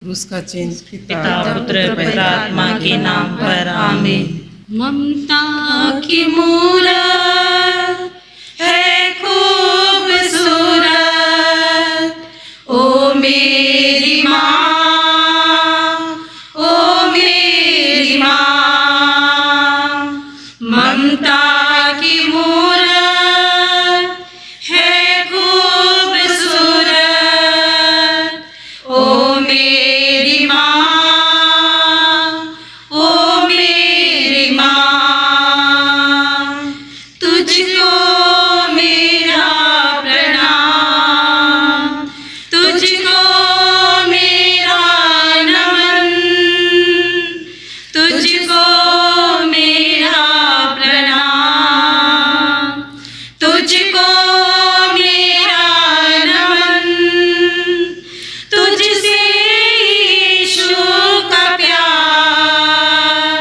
उसका चिन्ह पिता पुत्र पवित्र आत्मा के नाम पर आमीन। ममता की मूरत है खूबसूरत, ओ मेरी माँ, ओ मेरी माँ। ममता की मूरत है खूबसूरत, ओ मेरी माँ, ओ मेरी माँ। तुझको मेरा प्रणाम, तुझको मेरा नमन, तुझको मेरा प्रणाम, तुझको मेरा नमन। तुझसे यीशु का प्यार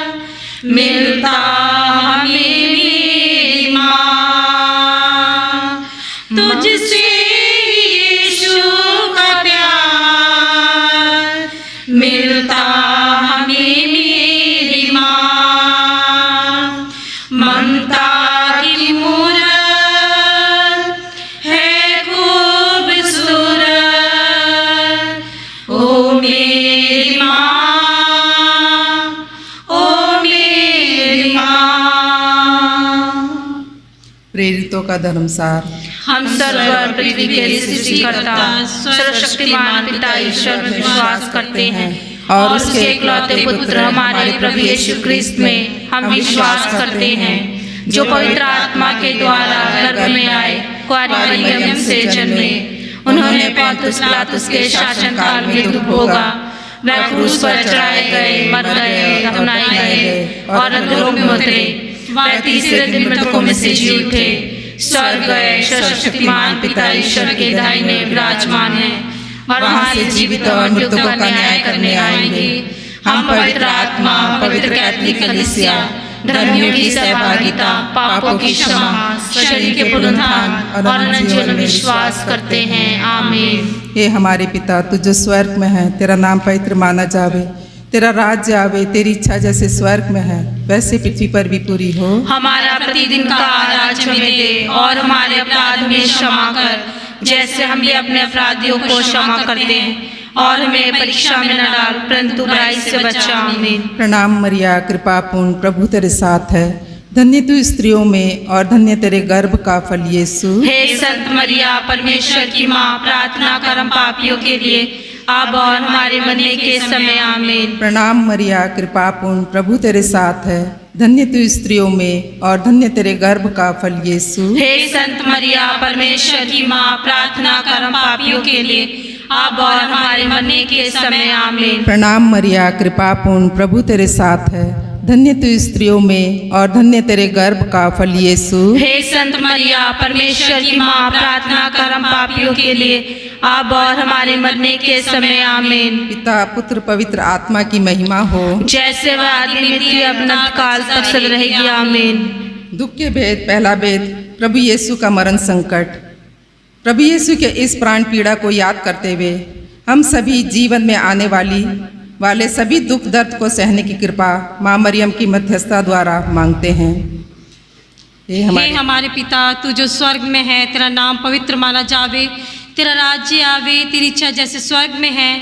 मिलता हमें मेरी माँ। तुझसे यीशु का प्यार मिलता हमें मेरी माँ। ममता की मूरत है खूबसूरत, ओ मेरी माँ, ओ मेरी माँ। प्रेरितों का धर्मसार। हम सर्व और पृथ्वी के सृष्टिकर्ता सर्वशक्तिमान पिता ईश्वर में विश्वास करते हैं और उसके इकलौते पुत्र हमारे प्रभु यीशु क्रिस्त में हम विश्वास करते हैं, जो पवित्र आत्मा के द्वारा गर्भ में आए, कुंवारी मरियम से जन्मे। उन्होंने पोंतुस पिलातुस के शासन काल में दुख भोगा, वह क्रूस पर चढ़ाए गए, मर गए, दफनाए गए और अंधेरों में उतरे। वह तीसरे दिन मृतकों में से जी उठे, स्वर्ग गए, सर्वशक्तिमान पिता ईश्वर के दाहिने विराजमान है और वहाँ से जीवित और मृतकों का न्याय करने आएंगे। हम पवित्र आत्मा, पवित्र कैथोलिक कलीसिया, धर्मियों की सहभागिता, पापों की क्षमा, शरीर के पुनरुत्थान और अनंत जीवन में विश्वास करते हैं। आमीन। हे हमारे पिता, तू जो स्वर्ग में है, तेरा नाम पवित्र माना जावे, तेरा राज्य आवे, तेरी इच्छा जैसे स्वर्ग में है वैसे पृथ्वी पर भी पूरी हो। हमारा प्रतिदिन का आहार हमें दे और हमारे अपराध में क्षमा कर, जैसे हम भी अपने अपराधियों को क्षमा करते हैं, और हमें परीक्षा में न डाल परंतु बुराई से बचा। आमीन। प्रणाम मरिया, कृपा पूर्ण, प्रभु तेरे साथ है, धन्य तू स्त्रियों में और धन्य तेरे गर्भ का फल यीशु। हे संत मरिया, परमेश्वर की माँ, प्रार्थना कर हम पापियों के लिए अब और हमारे मरने के समय। आमीन। प्रणाम मरिया, कृपा पूर्ण, प्रभु तेरे साथ है, धन्य तू स्त्रियों में और धन्य तेरे गर्भ का फल यीशु। हे संत मरिया, परमेश्वर की माँ, प्रार्थना कर हम पापियों के लिए अब और हमारे मरने के समय। आमीन। प्रणाम मरिया, कृपा पूर्ण, प्रभु तेरे साथ है, धन्य तू स्त्रियों में और धन्य तेरे गर्भ का फल यीशु। हे संत मरिया, परमेश्वर की माँ, प्रार्थना कर हम पापियों के लिए अब और हमारे मरने के समय। आमीन। पिता पुत्र पवित्र आत्मा की महिमा हो, जैसे वह आदि में थी अब अनंत काल तक सदा रहेगी। आमीन। दुख के भेद। पहला भेद, प्रभु यीशु का मरण संकट। प्रभु यीशु के इस प्राण पीड़ा को याद करते हुए हम सभी जीवन में आने वाले सभी दुख दर्द को सहने की कृपा माँ मरियम की मध्यस्थता द्वारा मांगते हैं। हे हमारे पिता, तू जो स्वर्ग में है, तेरा नाम पवित्र माना जावे, तेरा राज्य आवे, तेरी इच्छा जैसे स्वर्ग में है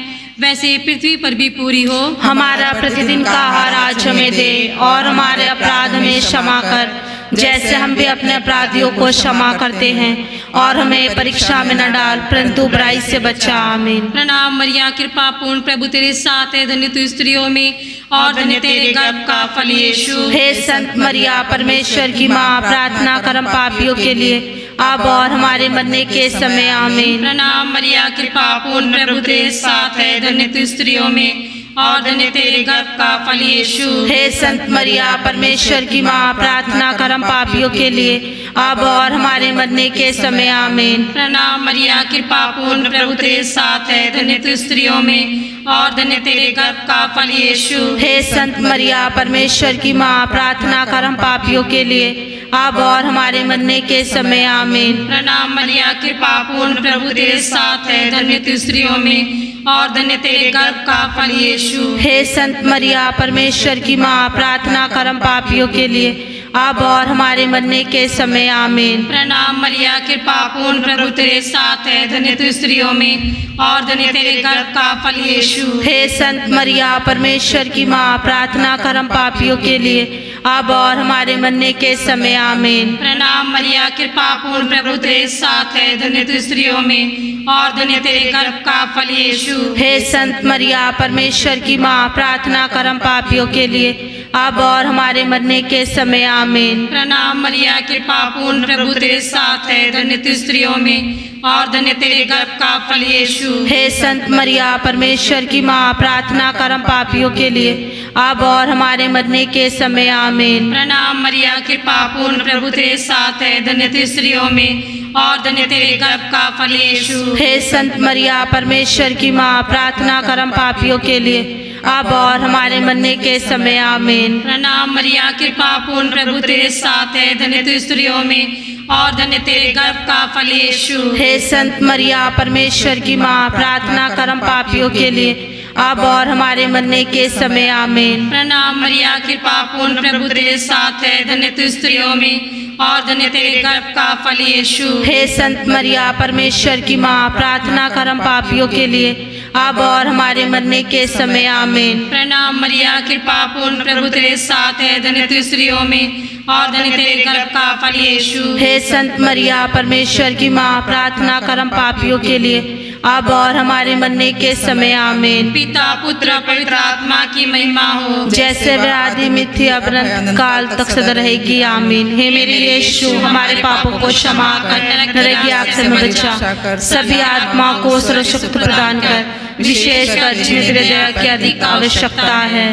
वैसे पृथ्वी पर भी पूरी हो। हमारा प्रतिदिन का आहार आज हमें दे और हमारे अपराध हमें क्षमा कर, जैसे हम भी अपने अपराधियों को क्षमा करते हैं, और हमें परीक्षा में न डाल परंतु बुराई से बचा। आमीन। प्रणाम मरिया, कृपा पूर्ण, प्रभु तेरे साथ है, धन्य तू स्त्रियों में और धन्य तेरे गर्भ का फल यीशु। हे संत मरिया, परमेश्वर की माँ, प्रार्थना कर हम पापियों के लिए अब और हमारे मरने के समय। आमीन। प्रणाम मरिया, कृपा पूर्ण, प्रभु तेरे साथ है, धन्य तू स्त्रियों में और धन्य तेरे गर्भ का फल यीशु। हे संत मरिया, परमेश्वर की माँ, प्रार्थना कर हम पापियों के लिए अब और हमारे मरने के समय। आमीन। प्रणाम मरिया, कृपा पूर्ण, प्रभु तेरे साथ है, धन्य तू स्त्रियों में और धन्य तेरे गर्भ का फल यीशु। हे संत मरिया, परमेश्वर की माँ, प्रार्थना कर हम पापियों के लिए अब और हमारे मरने के समय। आमीन। प्रणाम मरिया, कृपा पूर्ण, प्रभु तेरे साथ है, धन्य तू स्त्रियों में और धन्य तेरे गर्भ का फल यीशु। हे संत मरिया परमेश्वर की माँ, प्रार्थना कर हम पापियों के लिए, अब और हमारे मरने के समय आमीन। प्रणाम मरिया, कृपा पूर्ण, प्रभु तेरे साथ है, धन्य तू स्त्रियों में और धन्य तेरे गर्भ का फल यीशु। हे संत मरिया परमेश्वर की माँ, प्रार्थना कर हम पापियों के लिए, अब और हमारे मरने के समय आमीन। प्रणाम मरिया, कृपा पूर्ण, प्रभु तेरे साथ है, धन्य तू स्त्रियों में और धन्य तेरे गर्भ का फल यीशु। हे संत मरिया परमेश्वर की माँ, प्रार्थना कर हम पापियों के लिए, अब और हमारे मरने के समय आमीन। प्रणाम मरिया, कृपा पूर्ण, प्रभु तेरे साथ है, धन्य तू स्त्रियों में और धन्य तेरे गर्भ का फल यीशु। हे संत मरिया परमेश्वर की माँ, प्रार्थना कर हम पापियों के लिए, अब और हमारे मरने के समय आमीन। प्रणाम मरिया, कृपा पूर्ण, प्रभु तेरे साथ है, धन्य तू स्त्रियों में और धन्य तेरे गर्भ का फल यीशु। हे संत मरिया परमेश्वर की माँ, प्रार्थना कर हम पापियों के लिए, अब और हमारे मरने के समय आमीन। प्रणाम मरिया, कृपा पूर्ण, प्रभु तेरे साथ है, धन्य तू स्त्रियों में और धन्य तेरे गर्भ का फल यीशु। हे संत मरिया परमेश्वर की माँ, प्रार्थना कर हम पापियों के लिए, अब और हमारे मरने के समय आमीन। प्रणाम मरिया, कृपा पूर्ण, प्रभु तेरे साथ है, धन्य तू स्त्रियों में और धन्य तेरे गर्भ का फल यीशु। हे संत मरिया परमेश्वर की माँ, प्रार्थना कर हम पापियों के लिए, अब और हमारे मरने के समय आमीन। प्रणाम मरिया, कृपा पूर्ण, प्रभु तेरे साथ है, धन्य तू स्त्रियों में और धन्य तेरे गर्भ का फल यीशु। हे संत मरिया परमेश्वर की माँ, प्रार्थना कर हम पापियों के लिए, अब और हमारे मरने के समय आमीन। पिता पुत्र पवित्र आत्मा की महिमा हो, जैसे वे आदि में थी, अब अनंत काल तक सदा रहेगी आमीन। हे मेरे यीशु, हमारे पापों को क्षमा कर, नरक की आग से हमें बचा, सभी आत्माओं को सुरक्षित प्रदान कर, विशेषकर जिन्हें तेरे दया की अधिक आवश्यकता है।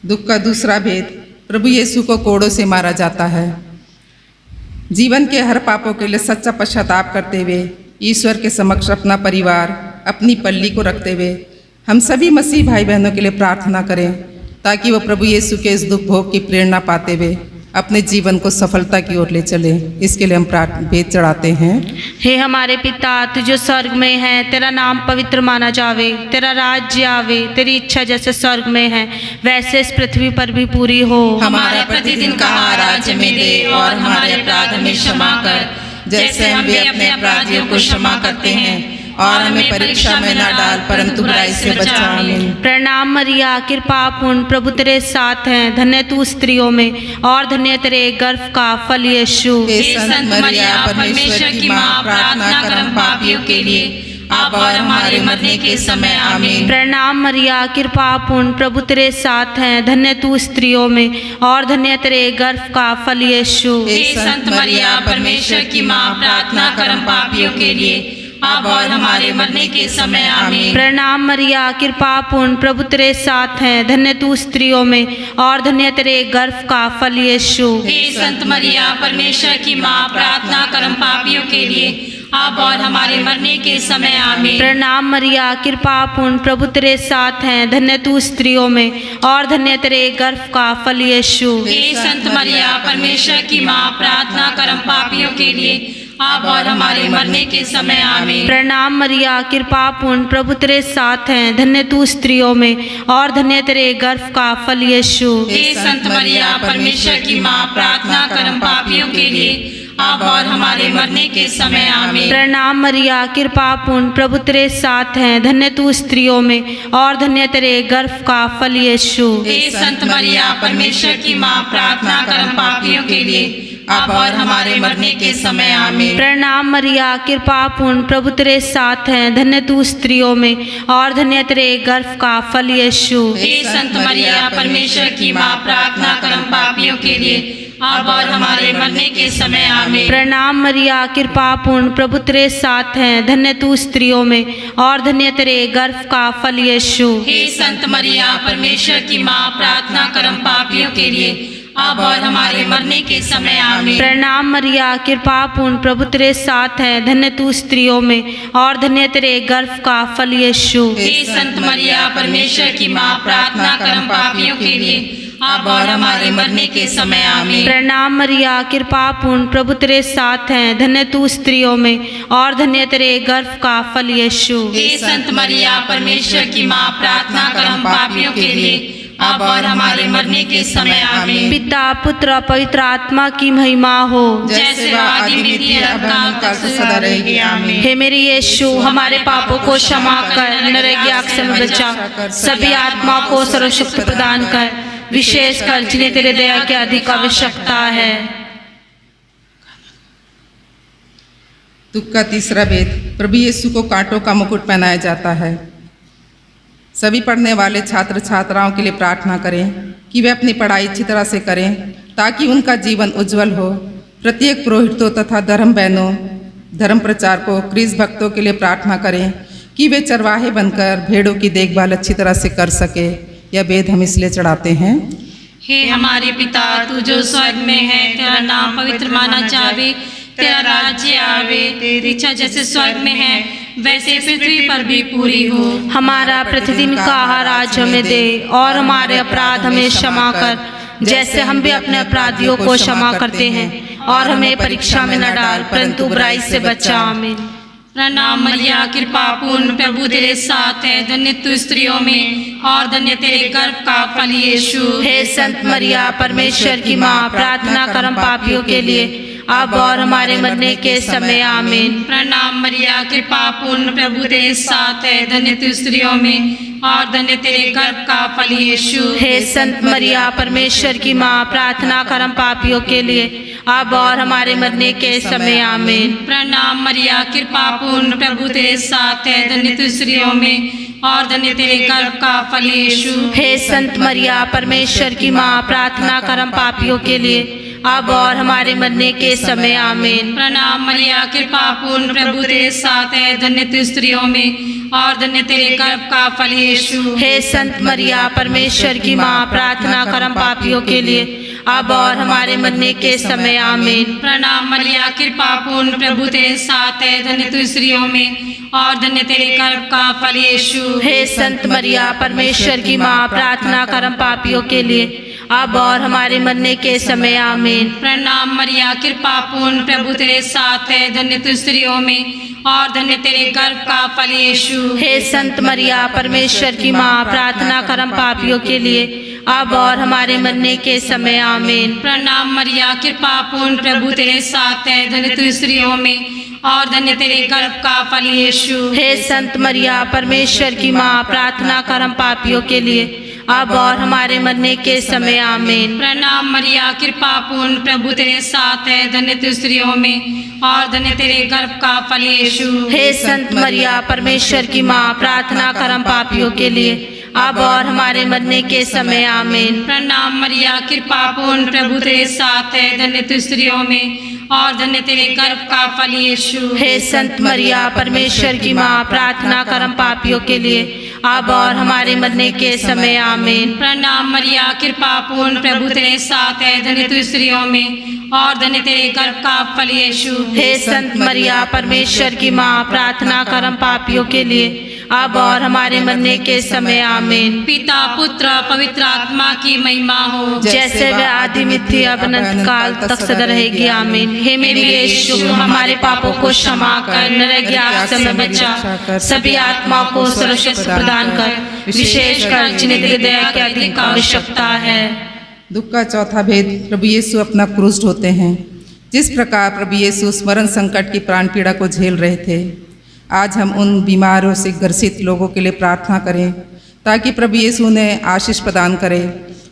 दुख का दूसरा भेद, प्रभु यीशु को कोड़ों से मारा जाता है। जीवन के हर पापों के लिए सच्चा पश्चाताप करते हुए ईश्वर के समक्ष अपना परिवार, अपनी पल्ली को रखते हुए हम सभी मसीह भाई बहनों के लिए प्रार्थना करें, ताकि वो प्रभु यीशु के इस दुख भोग की प्रेरणा पाते हुए अपने जीवन को सफलता की ओर ले चले। इसके लिए हम भेद चढ़ाते हैं। हे हमारे पिता, तू जो स्वर्ग में है, तेरा नाम पवित्र माना जावे, तेरा राज्य आवे, तेरी इच्छा जैसे स्वर्ग में है वैसे इस पृथ्वी पर भी पूरी हो। हमारा प्रतिदिन का आहार आज हमें दे और हमारे अपराध हमें क्षमा कर, जैसे हम भी अपने अपराधियों को क्षमा करते हैं, और हमें परीक्षा में न डाल, परंतु बुराई से बचा। आमीन। प्रणाम मरिया, कृपा पूर्ण, प्रभु तेरे साथ हैं, धन्य तू स्त्रियों में और धन्य तेरे गर्भ का फल यीशु। हे संत मरिया परमेश्वर की माँ, प्रार्थना कर हम पापियों के लिए, अब और हमारे मरने के समय आमीन। प्रणाम मरिया, कृपा पूर्ण, प्रभु तेरे साथ हैं, धन्य तू स्त्रियों में और धन्य तेरे गर्भ का फल यीशु। हे संत मरिया परमेश्वर की माँ, प्रार्थना कर हम पापियों के लिए, अब और हमारे मरने के समय आमीन। प्रणाम मरिया, कृपा पूर्ण, प्रभु तेरे साथ हैं, धन्य तू स्त्रियों में और धन्य तेरे गर्भ का फल यीशु। हे संत मरिया परमेश्वर की माँ, प्रार्थना कर हम पापियों के लिए, अब और हमारे मरने के समय आमीन। प्रणाम मरिया, कृपा पूर्ण, प्रभु तेरे साथ हैं, धन्य तू स्त्रियों में और धन्य तेरे गर्भ का फल यीशु। हे संत मरिया परमेश्वर की माँ, प्रार्थना कर हम पापियों के लिए, अब और हमारे मरने के समय आमीन। प्रणाम मरिया, कृपा पूर्ण, प्रभु तेरे साथ हैं, धन्य तू स्त्रियों में और धन्य तेरे गर्भ का फल यीशु। हे संत मरिया परमेश्वर की माँ, प्रार्थना कर हम पापियों के लिए, अब और हमारे मरने के समय आमीन। प्रणाम मरिया, कृपा पूर्ण, प्रभु तेरे साथ हैं, धन्य तू स्त्रियों में और धन्य तेरे गर्भ का फल यीशु। हे संत मरिया परमेश्वर की माँ, प्रार्थना कर हम पापियों के लिए, अब और हमारे मरने के समय आमीन। प्रणाम मरिया, कृपा पूर्ण, प्रभु तेरे साथ हैं, धन्य तू स्त्रियों में और धन्य तेरे गर्भ का फल यीशु। हे संत मरिया परमेश्वर की माँ, प्रार्थना कर हम पापियों के लिए, अब और हमारे मरने के समय आमीन। प्रणाम मरिया, कृपा पूर्ण, प्रभु तेरे साथ हैं, धन्य तू स्त्रियों में और धन्य तेरे गर्भ का फल यीशु। हे संत मरिया परमेश्वर की माँ, प्रार्थना कर हम पापियों के लिए, अब और हमारे मरने के समय आमीन। प्रणाम मरिया, कृपा पूर्ण, प्रभु तेरे साथ हैं, धन्य तू स्त्रियों में और धन्य तेरे गर्भ का फल यीशु। हे संत मरिया परमेश्वर की माँ, प्रार्थना कर हम पापियों के लिए, अब और हमारे मरने के समय आमीन। प्रणाम मरिया, कृपा पूर्ण, प्रभु तेरे साथ हैं, धन्य तू स्त्रियों में और धन्य तेरे गर्भ का फल यीशु। हे संत मरिया, परमेश्वर की माँ, प्रार्थना कर हम पापियों के लिए, अब और हमारे मरने के समय आमीन। पिता, पुत्र, पवित्र आत्मा की महिमा हो, जैसे वह आदि में थी, अब काल से सदा रहेगी आमीन। हे मेरे यीशु, हमारे पापों को क्षमा कर, नरक की आग से हमें बचा, सभी आत्माओं को सर्वशक्ति प्रदान कर, विशेष कर जिन्हें तेरे दया की अधिक आवश्यकता है। दुख का तीसरा भेद, प्रभु यीशु को कांटों का मुकुट पहनाया जाता है। सभी पढ़ने वाले छात्र छात्राओं के लिए प्रार्थना करें कि वे अपनी पढ़ाई अच्छी तरह से करें ताकि उनका जीवन उज्जवल हो। प्रत्येक पुरोहितों तथा धर्म बहनों, धर्म प्रचारकों, क्रिस्त भक्तों के लिए प्रार्थना करें कि वे चरवाहे बनकर भेड़ों की देखभाल अच्छी तरह से कर सके। यह भेद हम इसलिए चढ़ाते हैं। हे हमारे पिता, तू जो स्वर्ग में है, तेरा नाम पवित्र माना जावे, तेरा राज्य आवे, तेरी इच्छा जैसे स्वर्ग में है वैसे पृथ्वी पर भी पूरी हो। हमारा प्रतिदिन का आहार आज हमें दे, और हमारे अपराध हमें क्षमा कर, जैसे हम भी अपने अपराधियों को क्षमा करते हैं, और हमें परीक्षा में न डाल, परंतु बुराई से बचा। आमीन। प्रणाम मरिया, कृपा पूर्ण, प्रभु तेरे साथ है, धन्य तू स्त्रियों में और धन्य तेरे गर्भ का फल यीशु। हे संत मरिया, परमेश्वर की माँ, प्रार्थना कर हम पापियों के लिए, अब और हमारे मरने के समय। आमीन। प्रणाम मरिया, कृपा पूर्ण, प्रभु तेरे साथ है, धन्य तू स्त्रियों में और धन्य तेरे गर्भ का फल यीशु। हे संत मरिया, परमेश्वर की माँ, प्रार्थना कर हम पापियों के लिए, अब और हमारे मरने के समय। आमीन। प्रणाम मरिया, कृपा पूर्ण, प्रभु तेरे साथ है, धन्य तू स्त्रियों में और धन्य तेरे गर्भ का फल यीशु। हे संत मरिया, परमेश्वर की माँ, प्रार्थना कर हम पापियों के लिए, अब और हमारे मरने के समय। आमीन। प्रणाम मरिया, कृपा पूर्ण, प्रभु तेरे साथ है, धन्य तू स्त्रियों में और धन्य तेरे गर्भ का फल यीशु। हे संत मरिया, परमेश्वर की माँ, प्रार्थना कर हम पापियों के लिए, अब और हमारे मरने के समय। आमीन। प्रणाम मरिया, कृपा पूर्ण, प्रभु तेरे साथ है, धन्य तू स्त्रियों में और धन्य तेरे गर्भ का फल यीशु। हे संत मरिया, परमेश्वर की माँ, प्रार्थना कर हम पापियों के लिए, अब और हमारे मरने के समय। आमीन। प्रणाम मरिया, कृपा पूर्ण, प्रभु तेरे साथ है, धन्य तू स्त्रियों में और धन्य तेरे गर्भ का फल यीशु। हे संत मरिया, परमेश्वर की माँ, प्रार्थना कर हम पापियों के लिए, अब और हमारे मरने के समय। आमीन। प्रणाम मरिया, कृपा पूर्ण, प्रभु तेरे साथ है, धन्य तू स्त्रियों में और धन्य तेरे गर्भ का फल यीशु। हे संत मरिया, परमेश्वर की माँ, प्रार्थना कर हम पापियों के लिए, अब और हमारे मरने के समय। आमीन। प्रणाम मरिया, कृपा पूर्ण, प्रभु तेरे साथ है, धन्य तू स्त्रियों में और धन्य तेरे गर्भ का फल यीशु। हे संत मरिया, परमेश्वर की माँ, प्रार्थना कर हम पापियों के लिए, अब और हमारे मरने के समय। आमीन। प्रणाम मरिया, कृपा पूर्ण, प्रभु तेरे साथ है, धन्य तू स्त्रियों में और धन्य तेरे गर्भ का फल यीशु। हे संत मरिया, परमेश्वर की माँ, प्रार्थना कर हम पापियों के लिए, अब और हमारे मरने के समय। आमीन। प्रणाम मरिया, कृपा पूर्ण, प्रभु तेरे साथ है, धन्य तू स्त्रियों में और धन्य तेरे गर्भ का फल यीशु। हे संत मरिया, परमेश्वर की माँ, प्रार्थना कर हम पापियों के लिए, अब और हमारे मरने के समय। आमीन। पिता, पुत्र, पवित्र आत्मा की महिमा हो, जैसे वह आदि में थी, अब अनंत काल तक सदा रहेगी। आमीन। हे मेरे यीशु, हमारे पापों को क्षमा कर, नरक की आग से हमें बचा, सभी आत्माओं को सुरक्षित प्रदान कर, विशेष कर जिन्हें तेरी दया की अधिक आवश्यकता है। दुख का चौथा भेद, प्रभु यीशु अपना क्रूस ढोते हैं। जिस प्रकार प्रभु यीशु स्मरण संकट की प्राण पीड़ा को झेल रहे थे, आज हम उन बीमारों से ग्रसित लोगों के लिए प्रार्थना करें ताकि प्रभु यीशु उन्हें आशीष प्रदान करे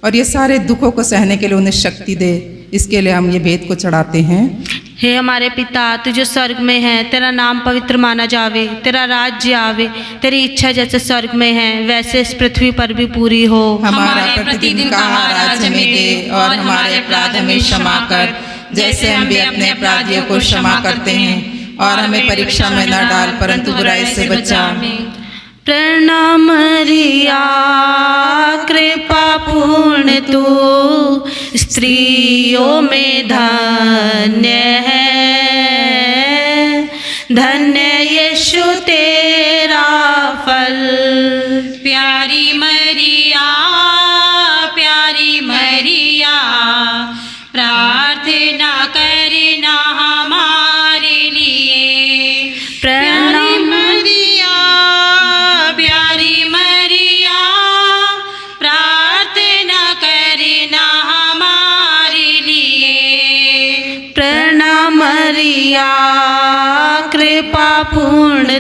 और ये सारे दुखों को सहने के लिए उन्हें शक्ति दे। इसके लिए हम ये भेद को चढ़ाते हैं। हे हमारे पिता, तू जो स्वर्ग में है, तेरा नाम पवित्र माना जावे, तेरा राज्य आवे, तेरी इच्छा जैसे स्वर्ग में है वैसे इस पृथ्वी पर भी पूरी हो। हमारे प्रतिदिन का आहार आज हमें दे और हमारे अपराध हमें क्षमा कर, जैसे हम भी अपने अपराधियों को क्षमा करते हैं और हमें परीक्षा में न डाल, परंतु बुराई से बचा। प्रणाम मरिया, कृपा पूर्ण, तू स्त्रियों में धन्य है, धन्य यीशु तेरा फल। प्यारी मरिया, प्यारी मरिया,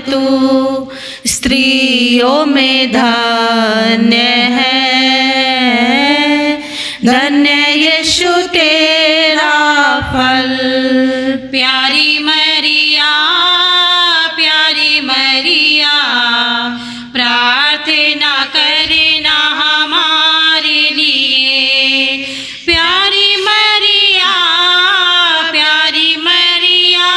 तू, स्त्रियों में धन्य है, धन्य यीशु तेरा फल। प्यारी मरिया, प्यारी मरिया, प्रार्थना करना हमारे लिए। प्यारी मरिया, प्यारी मरिया,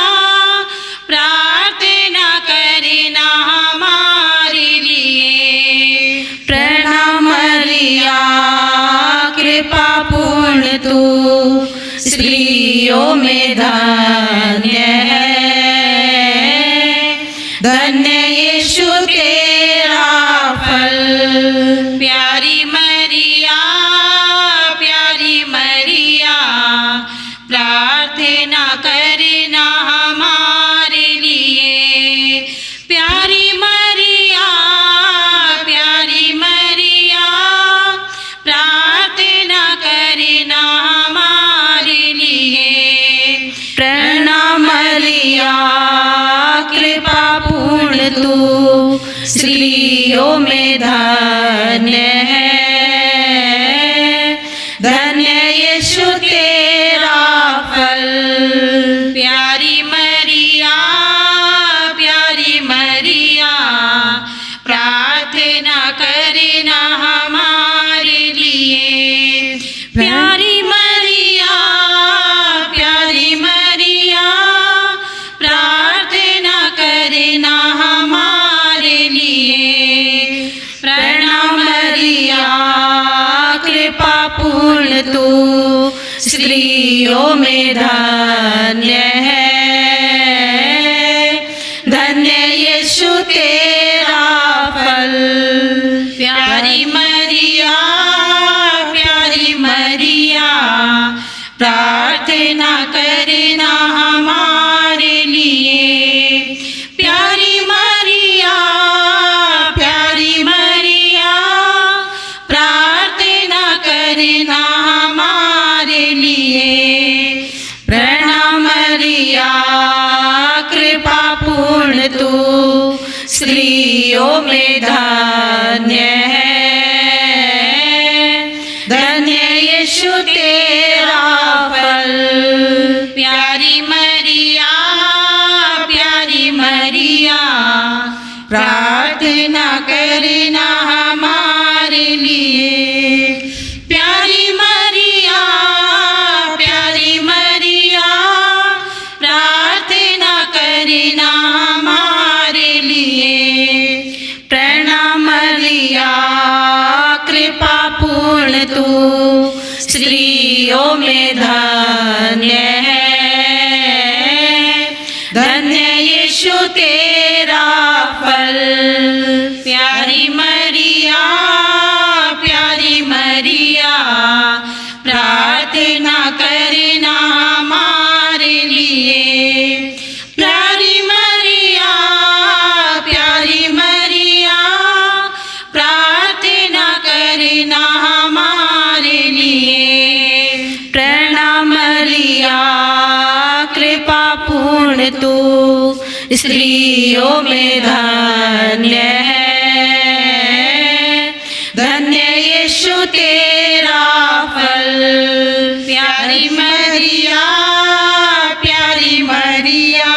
प्रार्थना करना हमारे लिए। प्रणाम मरिया, कृपा पूर्ण तू, स्त्रियों में धन्य है, धन्य यीशु तेरा फल। प्यारी मरिया, प्यारी मरिया, प्रार्थना करना हमारे लिए। प्यारी मरिया, प्यारी मरिया, प्रार्थना करना हमारे लिए। प्रणाम मरिया, कृपा पूर्ण तू, स्त्रियों में धन्य है, धन्य यीशु तेरा फल। प्यारी मरिया, प्यारी मरिया, प्रार्थना करना हमारे लिए। प्यारी मरिया, प्यारी मरिया, प्रार्थना करना हमारे लिए। प्रणाम मरिया, कृपा पूर्ण तू, स्त्रियों में धन्य है, धन्य यीशु तेरा फल। प्यारी मरिया, प्यारी मरिया, प्रार्थना करना हमारे लिए। प्यारी मरिया, प्यारी मरिया, प्रार्थना करना हमारे लिए। प्रणाम मरिया, कृपा पूर्ण तू, स्त्रियों में धन्य है, धन्य यीशु तेरा फल। प्यारी मरिया, प्यारी मरिया, प्रार्थना करना हमारे लिए। प्यारी मरिया, प्यारी मरिया, प्रार्थना करना हमारे लिए। प्रणाम मरिया, कृपा पूर्ण तू, स्त्रियों में धन्य है, धन्य यीशु तेरा फल। प्यारी मरिया, प्यारी मरिया, प्रार्थना करना हमारे लिए। प्यारी मरिया, प्यारी मरिया, प्रार्थना करना हमारे लिए। प्रणाम मरिया, कृपा पूर्ण तू, स्त्रियों में धन्य है, धन्य यीशु तेरा फल। प्यारी मरिया, प्यारी मरिया,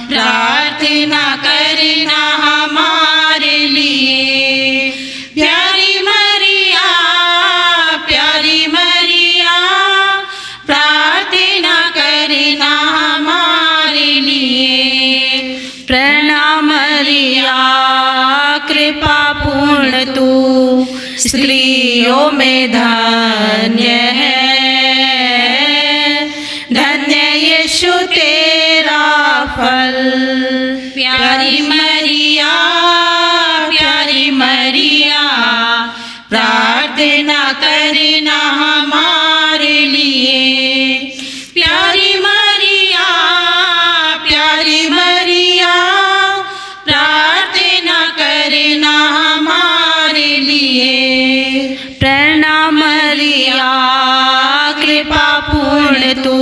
प्रार्थना करना हमारे लिए। प्यारी मरिया, प्यारी मरिया, प्रार्थना करना हमारे लिए। प्रणाम मरिया, कृपा पूर्ण तू, स्त्रियों में धन्य है, धन्य यीशु तेरा फल। प्यारी मरिया, प्यारी मरिया, प्रार्थना करना हमारे लिए। प्यारी मरिया, प्यारी मरिया, प्रार्थना करना हमारे लिए। प्रणाम मरिया, कृपा पूर्ण तू,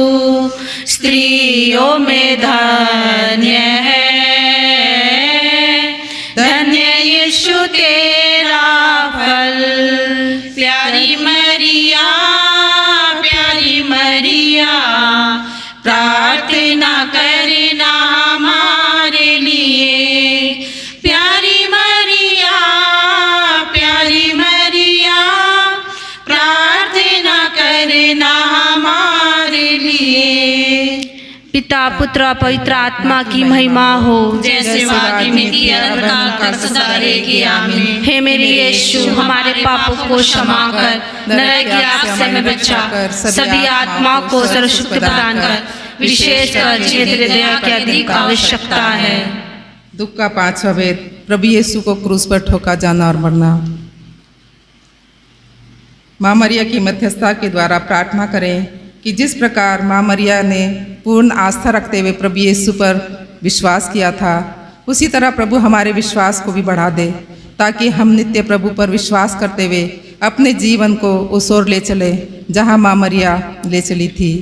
स्त्रियों में धन्य है, पिता पुत्र और पवित्र आत्मा की महिमा हो, जैसे वादी में थी अनंतकाल तक सदा रहेगी। आमीन। हे मेरे यीशु, हमारे पापों को क्षमा कर, नरक की आग से हमें बचाकर सभी आत्माओं को सर्वशक्ति प्रदान कर, विशेषकर जिन्हें तेरे दया की अधिक आवश्यकता है। दुख का पांचवा भेद, प्रभु यीशु को क्रूस पर ठोका जाना और मरना। माँ मरिया की मध्यस्थता के द्वारा प्रार्थना करें कि जिस प्रकार माँ मरिया ने पूर्ण आस्था रखते हुए प्रभु यीशु पर विश्वास किया था, उसी तरह प्रभु हमारे विश्वास को भी बढ़ा दे, ताकि हम नित्य प्रभु पर विश्वास करते हुए अपने जीवन को उस ओर ले चले जहाँ माँ मरिया ले चली थी।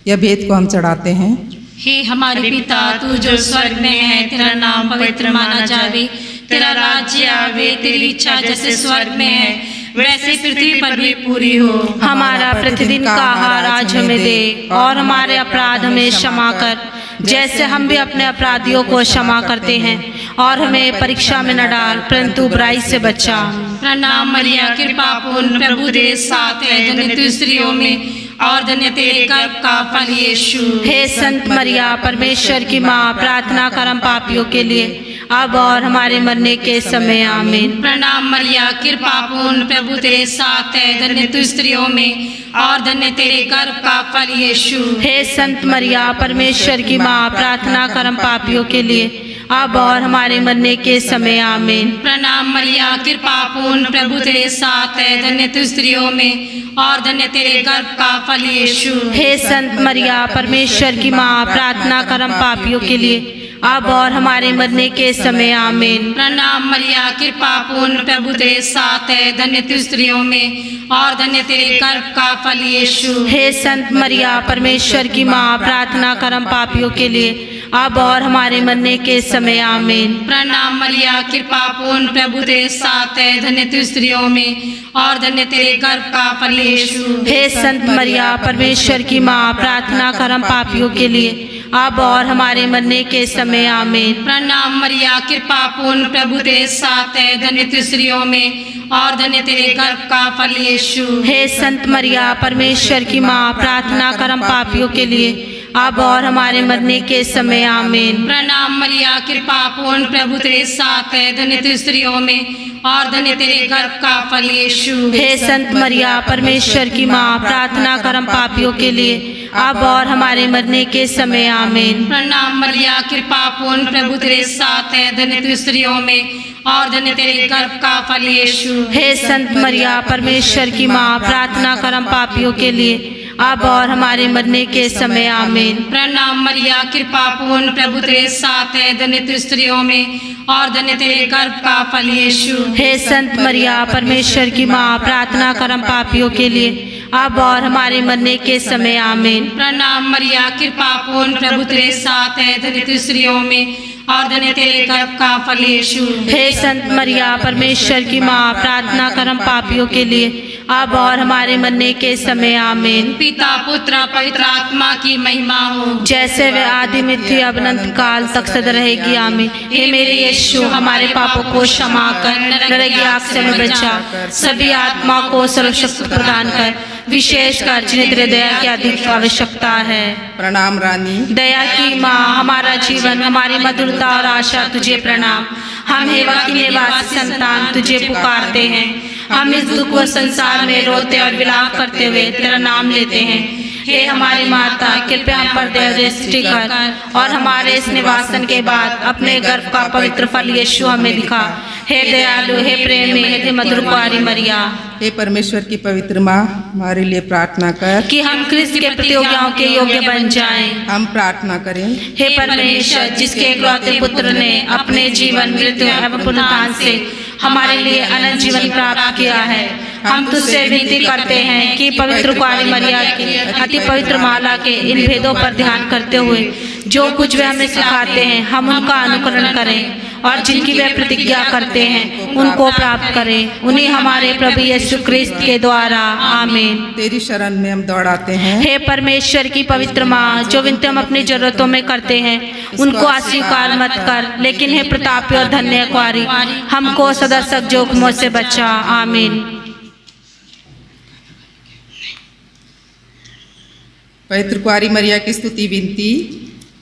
यह भेद को हम चढ़ाते हैं। हे हमारे पिता, तू जो स्वर्ग में है, तेरा नाम पवित्र माना जावे, तेरा राज्य आवे, तेरी इच्छा जैसे स्वर्ग में है वैसे पृथ्वी पर भी पूरी हो। हमारा प्रतिदिन का आहार आज हमें दे, और हमारे अपराध हमें क्षमा कर, जैसे हम भी अपने अपराधियों को क्षमा करते हैं, और हमें परीक्षा में न डाल, परंतु बुराई से बचा। प्रणाम मरिया, कृपा पूर्ण, प्रभु तेरे साथ है, धन्य तू स्त्रियों में और धन्य तेरे गर्भ का फल यीशु। हे संत मरिया, परमेश्वर की माँ, प्रार्थना कर हम पापियों के लिए, अब और हमारे मरने के समय। आमीन। प्रणाम मरिया, कृपा पूर्ण, प्रभु तेरे साथ है, धन्य तू स्त्रियों में और धन्य तेरे गर्भ का फल यीशु। हे संत मरिया, परमेश्वर की माँ, प्रार्थना कर हम पापियों के लिए, अब और हमारे मरने के समय। आमीन। प्रणाम मरिया, कृपा पूर्ण, प्रभु तेरे साथ है, धन्य तू स्त्रियों में और धन्य तेरे गर्भ का फल यीशु। हे संत मरिया, परमेश्वर की माँ, प्रार्थना कर हम पापियों के लिए, अब और हमारे मरने के समय। आमीन। प्रणाम मरिया, कृपा पूर्ण, प्रभु तेरे साथ है, धन्य तू स्त्रियों में और धन्य तेरे गर्भ का फल यीशु। हे संत मरिया, परमेश्वर की माँ, प्रार्थना कर हम पापियों के लिए, अब और हमारे मरने के समय। आमीन। प्रणाम मरिया, कृपा पूर्ण, प्रभु तेरे साथ है, धन्य तू स्त्रियों में और धन्य तेरे गर्भ का फल यीशु। हे संत मरिया, परमेश्वर की माँ, प्रार्थना कर हम पापियों के लिए, अब और हमारे मरने के समय। आमीन। प्रणाम मरिया, कृपा पूर्ण, प्रभु तेरे साथ है, धन्य तू स्त्रियों में और धन्य तेरे गर्भ का फल यीशु। हे संत मरिया, परमेश्वर की माँ, प्रार्थना कर हम पापियों के लिए, अब और हमारे मरने के समय। आमीन। प्रणाम मरिया, कृपा पूर्ण, प्रभु तेरे साथ है, धन्य तू स्त्रियों में और धन्य तेरे गर्भ का फल यीशु। हे संत मरिया, परमेश्वर की माँ, प्रार्थना कर हम पापियों के लिए, अब और हमारे मरने के समय। आमीन। प्रणाम मरिया, कृपा पूर्ण, प्रभु तेरे साथ है, धन्य तू स्त्रियों में और धन्य तेरे गर्भ का फल यीशु। हे संत मरिया, परमेश्वर की माँ, प्रार्थना कर हम पापियों के लिए, अब और हमारे मरने के समय। आमीन। प्रणाम मरिया, कृपा पूर्ण, प्रभु तेरे साथ है, धन्य तू स्त्रियों में और धन्य तेरे गर्भ का फल यीशु। हे संत मरिया, परमेश्वर की माँ, प्रार्थना कर हम पापियों के लिए, अब और हमारे मरने के समय। आमीन। प्रणाम मरिया, कृपा पूर्ण, प्रभु तेरे साथ है, धन्य तू स्त्रियों में और धन्य तेरे गर्भ का फल यीशु। हे संत मरिया, परमेश्वर की माँ, प्रार्थना कर हम पापियों के लिए, अब और हमारे मरने के समय। आमीन। पिता पुत्र पवित्र आत्मा की महिमा हो, जैसे वे आदि में थी, अब अनंत काल तक सदा रहेगी। आमीन। हे मेरे यीशु, हमारे पापों को क्षमा कर, नरक की आग से हमें बचा, सभी आत्मा को सर्वशक्ति प्रदान कर, विशेषकर जिन्हें तेरे दया की अधिक आवश्यकता है। प्रणाम रानी, दया की माँ, हमारा जीवन, हमारी मधुरता और आशा तुझे प्रणाम। हम हेवा की निवासी संतान तुझे पुकारते हैं। हम इस दुख व संसार में रोते और विलाप करते हुए तेरा नाम लेते हैं। हे हमारी माता, कृपया हम पर दया दृष्टि कर और हमारे इस निवासन के बाद अपने गर्भ का पवित्र फल यीशु हमें दिखा। हे दयालु, हे प्रेमी, हे मधुर कुंवारी मरिया, हे परमेश्वर की पवित्र माँ, हमारे लिए प्रार्थना कर कि हम क्रिस्त के प्रतियोगियों के योग्य बन जाएं। हम प्रार्थना करें। हे परमेश्वर, जिसके इकलौते पुत्र ने अपने जीवन, मृत्यु एवं पुनरुत्थान से हमारे लिए अनंत जीवन प्राप्त किया है, हम तुझसे विनती करते हैं कि पवित्र कुंवारी मरिया की अति पवित्र माला के इन भेदों पर ध्यान करते हुए जो कुछ वे हमें सिखाते हैं, हम उनका अनुकरण करें और जिनकी वे प्रतिज्ञा करते हैं उनको प्राप्त करें। उन्हीं हमारे प्रभु यीशु क्रिस्त के द्वारा। आमीन। तेरी शरण में हम दौड़ाते हैं। हे परमेश्वर की पवित्र माँ, जो विनती हम अपनी जरूरतों में करते हैं उनको अस्वीकार मत कर, लेकिन हे प्रतापी और धन्य कुंवारी, हमको सदा सब जोखमों से बचा। आमीन। पवित्र कुंवारी मरिया की स्तुति विनती।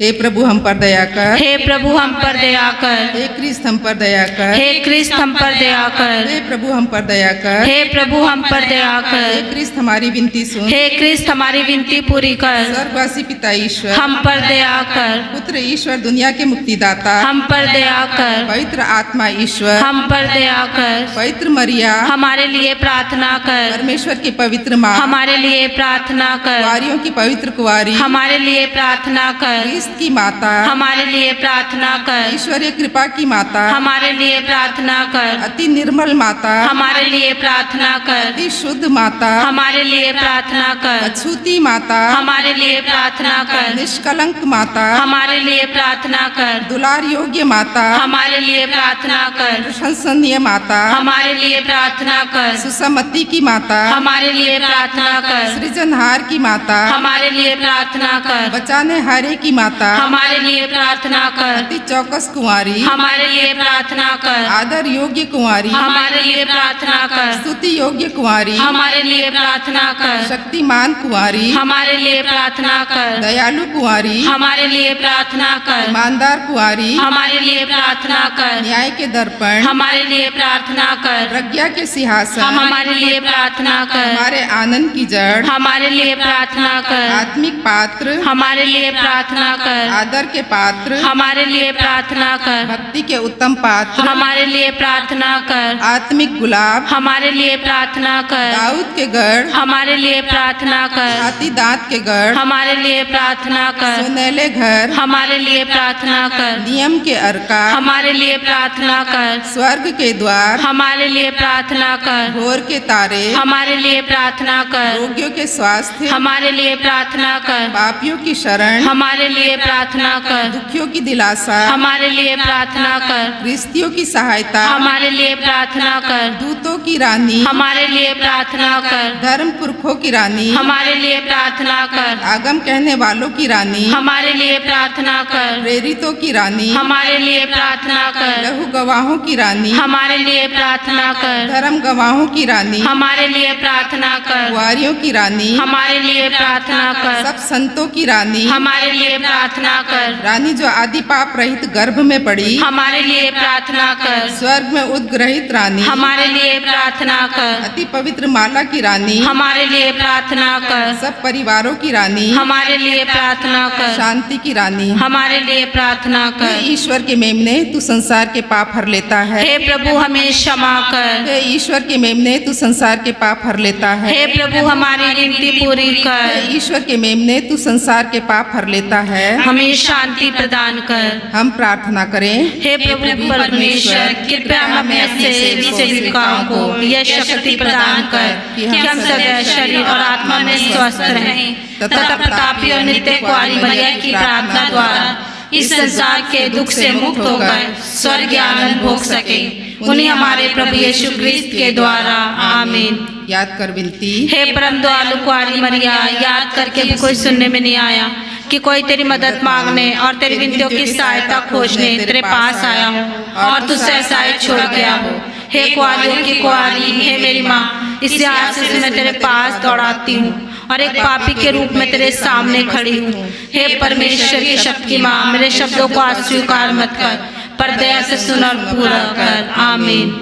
हे प्रभु हम पर दया कर। हे प्रभु हम पर दया कर। हे क्रिस्त हम पर दया कर। हे क्रिस्त हम पर दया कर। हे प्रभु हम पर दया कर। हे प्रभु हम पर दया हे कर। क्रिस्त हमारी विनती सुन। हे क्रिस्त हमारी विनती पूरी कर। स्वर्गवासी पिता ईश्वर हम पर दया कर। पुत्र ईश्वर दुनिया के मुक्तिदाता हम पर दया कर। पवित्र आत्मा ईश्वर हम पर दया कर। पवित्र मरिया हमारे लिए प्रार्थना कर। परमेश्वर की पवित्र माँ हमारे लिए प्रार्थना कर। कुंवारियों की पवित्र कुंवारी हमारे लिए प्रार्थना कर। क्रिस्त की माता हमारे लिए प्रार्थना कर। ईश्वरीय कृपा की माता हमारे लिए प्रार्थना कर। अति निर्मल माता हमारे लिए प्रार्थना कर। अति शुद्ध माता हमारे लिए प्रार्थना कर। अछूती माता हमारे लिए प्रार्थना कर। निष्कलंक माता हमारे लिए प्रार्थना कर। दुलार योग्य माता हमारे लिए प्रार्थना कर। प्रशंसनीय माता हमारे लिए प्रार्थना कर। सुसमति की माता हमारे लिए प्रार्थना कर। सृजनहार की माता हमारे लिए प्रार्थना कर। बचाने हारे की माता हमारे लिए प्रार्थना कर। अति चौकस कुंवारी हमारे लिए प्रार्थना कर। आदर योग्य कुंवारी हमारे लिए प्रार्थना कर। स्तुति योग्य कुंवारी हमारे लिए प्रार्थना कर। शक्तिमान कुंवारी हमारे लिए प्रार्थना कर। दयालु कुंवारी हमारे लिए प्रार्थना कर। ईमानदार कुंवारी हमारे लिए प्रार्थना कर। न्याय के दर्पण हमारे लिए प्रार्थना कर। प्रज्ञा के सिंहासन हमारे लिए प्रार्थना कर। हमारे आनंद की जड़ हमारे लिए प्रार्थना कर। आत्मिक पात्र हमारे लिए प्रार्थना कर। आदर के पात्र हमारे लिए प्रार्थना कर। भक्ति के उत्तम पात्र हमारे लिए प्रार्थना कर। आत्मिक गुलाब हमारे लिए प्रार्थना कर। दाऊद के गढ़ हमारे लिए प्रार्थना कर। हाथी दांत के गढ़ हमारे लिए प्रार्थना कर। सोनेले घर हमारे लिए प्रार्थना कर। नियम के अर्का हमारे लिए प्रार्थना कर। स्वर्ग के द्वार हमारे लिए प्रार्थना कर। भोर के तारे हमारे लिए प्रार्थना कर। रोगियों के स्वास्थ्य हमारे लिए प्रार्थना कर। पापियों की शरण हमारे लिए प्रार्थना कर। दुखियों की दिलासा हमारे लिए प्रार्थना कर। गृहस्थियों की सहायता हमारे लिए प्रार्थना कर। दूतों की रानी हमारे लिए प्रार्थना कर। धर्म पुरखों की रानी हमारे लिए प्रार्थना कर। आगम कहने वालों की रानी हमारे लिए प्रार्थना कर। प्रेरितों की रानी हमारे लिए प्रार्थना कर। लहू गवाहों की रानी हमारे लिए प्रार्थना कर। धर्म गवाहों की रानी हमारे लिए प्रार्थना कर। कुंवारियों की रानी हमारे लिए प्रार्थना कर। सब संतों की रानी हमारे लिए प्रार्थना कर। रानी जो आदि पाप रहित गर्भ में पड़ी हमारे लिए प्रार्थना कर। स्वर्ग में उद्ग्रहित रानी हमारे लिए प्रार्थना कर। अति पवित्र माला की रानी हमारे लिए प्रार्थना कर। सब परिवारों की रानी हमारे लिए प्रार्थना कर। शांति की रानी हमारे लिए प्रार्थना हे कर। ईश्वर के मेमने तू संसार के पाप हर लेता है। हे प्रभु हमें क्षमा कर। हे ईश्वर के मेमने तू संसार के पाप हर लेता है। हे प्रभु हमारी विनती पूरी हे कर। ईश्वर के मेमने तू संसार के पाप हर लेता है। हमें शांति प्रदान कर। हम प्रार्थना करें। हे प्रभु परमेश्वर कृपया हमें ऐसे सेविकाओं को यह शक्ति प्रदान कर कि हम सदैव शरीर और आत्मा में स्वस्थ रहें तथा प्रतापी और नित्य कुंवारी मरिया की प्रार्थना द्वारा इस संसार के दुख से मुक्त होकर स्वर्ग आनंद भोग सके। उन्हीं हमारे प्रभु यीशु क्रिस्त के द्वारा आमीन। याद कर विनती। हे परम दयालु कुंवारी मरिया, याद करके भी कोई सुनने में नहीं आया कि कोई तेरी मदद मांगने और तेरी विनतियों की सहायता खोजने तेरे पास आया हो और तुझसे असहाय छोड़ गया हो। हे कुंवारियों की कुंवारी, हे मेरी माँ, इस लिहाज से मैं तेरे पास दौड़ाती हूँ और एक पापी के रूप में तेरे सामने खड़ी हूँ। हे परमेश्वर की शक्ति माँ, मेरे शब्दों को अस्वीकार मत कर, पर दया से सुन और पूरा कर। आमीन।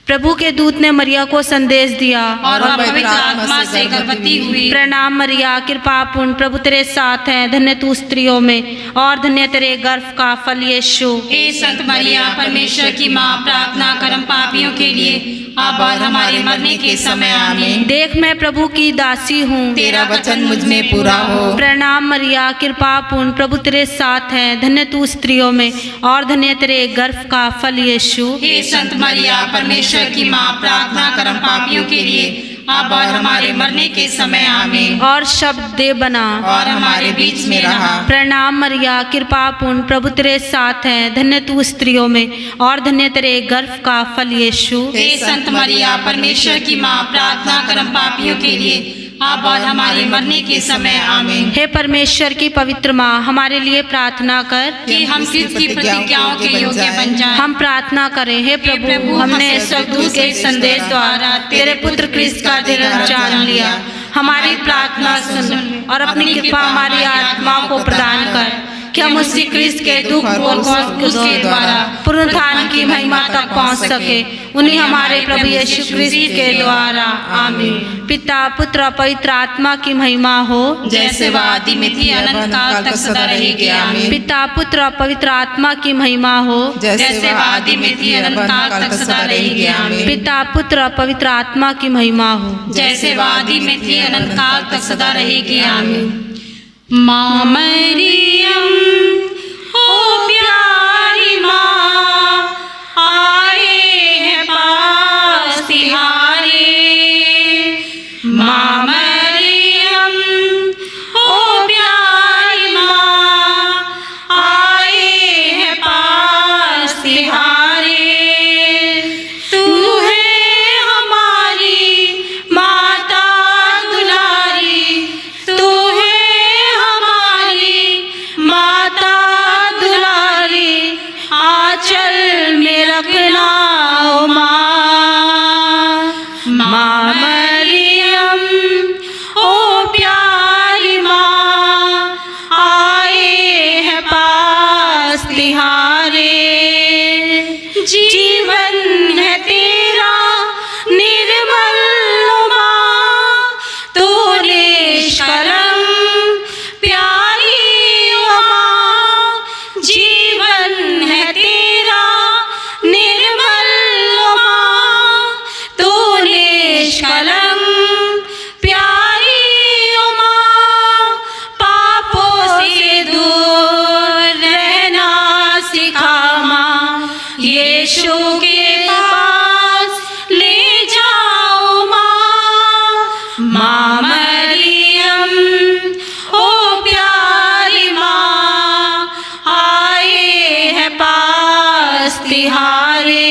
प्रभु के दूत ने मरिया को संदेश दिया और वह पवित्र आत्मा से गर्भवती हुई। प्रणाम मरिया, कृपा पूर्ण, प्रभु तेरे साथ है, धन्य तू स्त्रियों में और धन्य तेरे गर्भ का फल यीशु। हे संत मरिया, परमेश्वर की माँ, प्रार्थना कर हम पापियों के लिए अब और हमारे मरने के समय आमीन। देख मैं प्रभु की दासी हूँ, तेरा वचन मुझ में पूरा हो। प्रणाम मरिया, कृपा पूर्ण, प्रभु तेरे साथ है, धन्य तू स्त्रियों में और धन्य तेरे गर्भ का फल यीशु। हे संत मरिया, परमेश्वर की माँ, प्रार्थना कर हम पापियों के लिए अब और हमारे मरने के समय आमीन। और शब्द दे बना और हमारे बीच में रहा। प्रणाम मरिया, कृपा पूर्ण, प्रभु तेरे साथ है, धन्य तू स्त्रियों में और धन्य तेरे गर्भ का फल यीशु। हे संत मरिया, परमेश्वर की माँ, प्रार्थना कर हम पापियों के लिए अब और हमारे मरने के समय आमीन। हे परमेश्वर की पवित्र माँ, हमारे लिए प्रार्थना कर कि हम क्रिस्त की प्रतिज्ञाओं के योग्य बन जाएं। हम प्रार्थना करें। हे प्रभु, हमने स्वर्गदूत के संदेश द्वारा तेरे पुत्र क्रिस्त का दृढ़ जान लिया। हमारी प्रार्थना सुन और अपनी कृपा हमारी आत्मा को प्रदान कर कि हम उसी क्रिस्त के दुख और कष्ट के द्वारा पुनरुत्थान की महिमा तक पहुंच सके। उन्हीं हमारे प्रभु यीशु क्रिस्त के द्वारा आमीन। पिता पुत्र और पवित्र आत्मा की महिमा हो, जैसे वह आदि में थी अनंत काल तक सदा रहेगी। आमीन। पिता पुत्र और पवित्र आत्मा की महिमा हो, जैसे वह आदि में थी अनंत काल तक सदा रहेगी। आमीन। पिता पुत्र और पवित्र आत्मा की महिमा हो, जैसे वह आदि में थी अनंत काल तक सदा रहेगी। आमीन। माँ मरियम ओ प्यारी माँ, आए हैं पास तिहारे। माँ मरियम ओ प्यारी माँ, आए हैं पास तिहारे। तू है हमारी माता दुलारी, तू है माता दुलारी, आंचल में रखना ओ माँ। माँ मरियम ओ प्यारी माँ, आए हैं पास तिहारे। जीवन है तेरा निर्मल ओ माँ, तू निष्कलंक प्यारी ओ माँ। जीवन है तेरा निर्मल ओ माँ, तू निष्कलंक प्यारी ओ माँ। पापों से दूर रहना सिखा माँ, यीशु के पास ले जाओ माँ। माँ मरियम ओ प्यारी माँ, आए हैं पास तिहारे।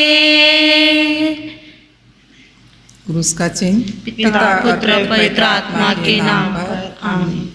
क्रूस का चिन्ह पिता पुत्र पवित्र आत्मा के नाम पर आमीन।